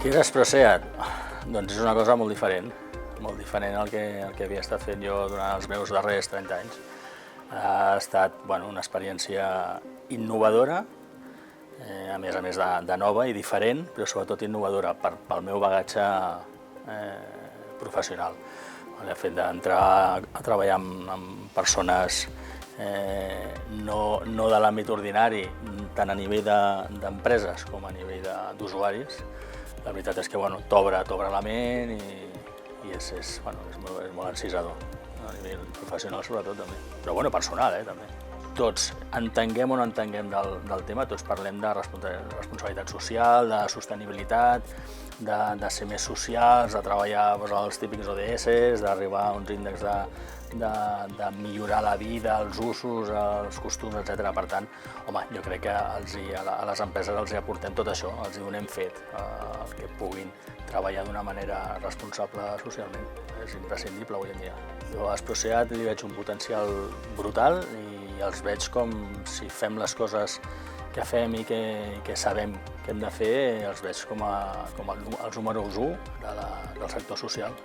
Què és Esproseat? Doncs és una cosa molt diferent al que havia estat fent jo durant els meus darrers 30 anys. Ha estat una experiència innovadora, a més de nova i diferent, però sobretot innovadora pel meu bagatge professional. El fet d'entrar a treballar amb persones no de l'àmbit ordinari, tant a nivell d'empreses com a nivell d'usuaris, la veritat és que t'obre la ment i és molt encisador, a nivell professional sobretot també, però personal també. Tots entenguem o no entenguem del tema, tots parlem de responsabilitat social, de sostenibilitat, de ser més socials, de treballar els típics ODS, d'arribar a uns índexs de millorar la vida, els usos, els costums, etc. Per tant, jo crec que a les empreses els aportem tot això, els donem fet, que puguin treballar d'una manera responsable socialment. És imprescindible avui en dia. Jo a Esproseat li veig un potencial brutal i els veig com si fem les coses que fem i que sabem que hem de fer, els veig com els números 1 del sector social.